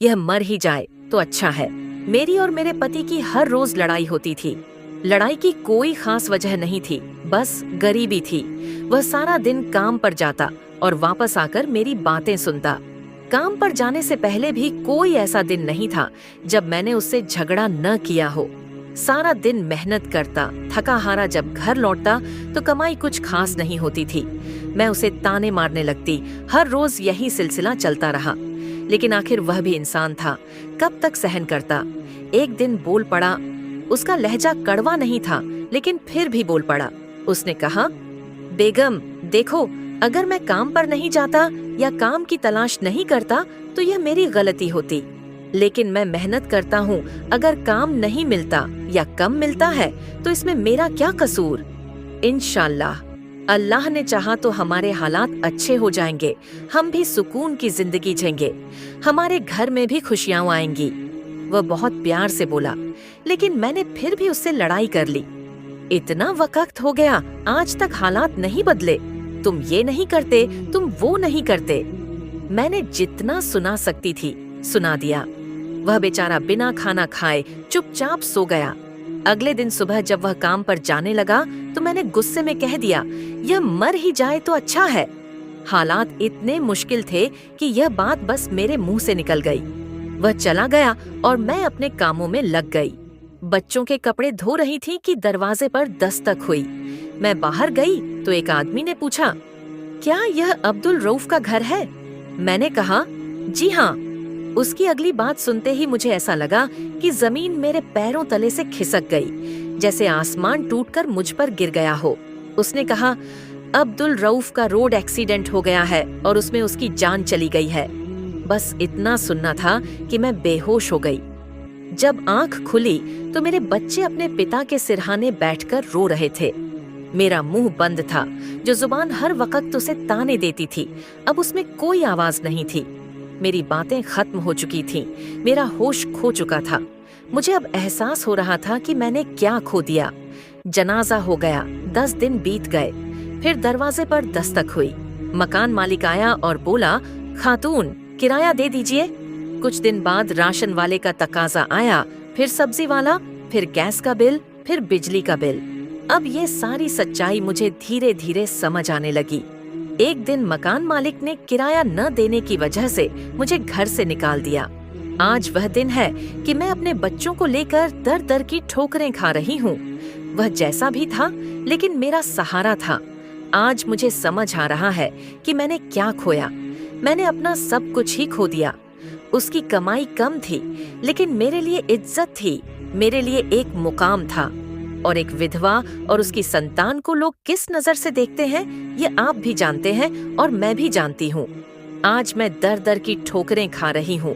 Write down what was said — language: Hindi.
यह मर ही जाए तो अच्छा है। मेरी और मेरे पति की हर रोज लड़ाई होती थी। लड़ाई की कोई खास वजह नहीं थी, बस गरीबी थी। वह सारा दिन काम पर जाता और वापस आकर मेरी बातें सुनता। काम पर जाने से पहले भी कोई ऐसा दिन नहीं था जब मैंने उससे झगड़ा न किया हो। सारा दिन मेहनत करता, थका हारा जब घर लौटता तो कमाई कुछ खास नहीं होती थी। मैं उसे ताने मारने लगती। हर रोज यही सिलसिला चलता रहा, लेकिन आखिर वह भी इंसान था, कब तक सहन करता। एक दिन बोल पड़ा। उसका लहजा कड़वा नहीं था, लेकिन फिर भी बोल पड़ा। उसने कहा, बेगम देखो, अगर मैं काम पर नहीं जाता या काम की तलाश नहीं करता तो यह मेरी गलती होती, लेकिन मैं मेहनत करता हूँ। अगर काम नहीं मिलता या कम मिलता है तो इसमें मेरा क्या कसूर। इंशाल्लाह अल्लाह ने चाहा तो हमारे हालात अच्छे हो जाएंगे, हम भी सुकून की जिंदगी जिएंगे, हमारे घर में भी खुशियां आएंगी। वह बहुत प्यार से बोला, लेकिन मैंने फिर भी उससे लड़ाई कर ली। इतना वक्त हो गया, आज तक हालात नहीं बदले। तुम ये नहीं करते, तुम वो नहीं करते। मैंने जितना सुना सकती थी सुना दिया। वह बेचारा बिना खाना खाए चुपचाप सो गया। अगले दिन सुबह जब वह काम पर जाने लगा तो मैंने गुस्से में कह दिया, यह मर ही जाए तो अच्छा है। हालात इतने मुश्किल थे कि यह बात बस मेरे मुंह से निकल गई। वह चला गया और मैं अपने कामों में लग गई। बच्चों के कपड़े धो रही थी कि दरवाजे पर दस्तक हुई। मैं बाहर गई तो एक आदमी ने पूछा, क्या यह अब्दुल रऊफ का घर है? मैंने कहा, जी हाँ। उसकी अगली बात सुनते ही मुझे ऐसा लगा कि जमीन मेरे पैरों तले से खिसक गई, जैसे आसमान टूटकर मुझ पर गिर गया हो। उसने कहा, अब्दुल रऊफ का रोड एक्सीडेंट हो गया है और उसमें उसकी जान चली गई है। बस इतना सुनना था कि मैं बेहोश हो गई। जब आंख खुली तो मेरे बच्चे अपने पिता के सिरहाने बैठकर रो रहे थे। मेरा मुंह बंद था, जो जुबान हर वक्त उसे ताने देती थी, अब उसमें कोई आवाज नहीं थी। मेरी बातें खत्म हो चुकी थीं, मेरा होश खो चुका था। मुझे अब एहसास हो रहा था कि मैंने क्या खो दिया। जनाजा हो गया, 10 दिन बीत गए। फिर दरवाजे पर दस्तक हुई। मकान मालिक आया और बोला, खातून किराया दे दीजिए। कुछ दिन बाद राशन वाले का तकाजा आया, फिर सब्जी वाला, फिर गैस का बिल, फिर बिजली का बिल। अब ये सारी सच्चाई मुझे धीरे धीरे समझ आने लगी। एक दिन मकान मालिक ने किराया न देने की वजह से मुझे घर से निकाल दिया। आज वह दिन है कि मैं अपने बच्चों को लेकर दर दर की ठोकरें खा रही हूँ। वह जैसा भी था, लेकिन मेरा सहारा था। आज मुझे समझ आ रहा है कि मैंने क्या खोया। मैंने अपना सब कुछ ही खो दिया। उसकी कमाई कम थी, लेकिन मेरे लिए इज्जत थी, मेरे लिए एक मुकाम था। और एक विधवा और उसकी संतान को लोग किस नजर से देखते हैं, ये आप भी जानते हैं और मैं भी जानती हूँ। आज मैं दर दर की ठोकरें खा रही हूँ।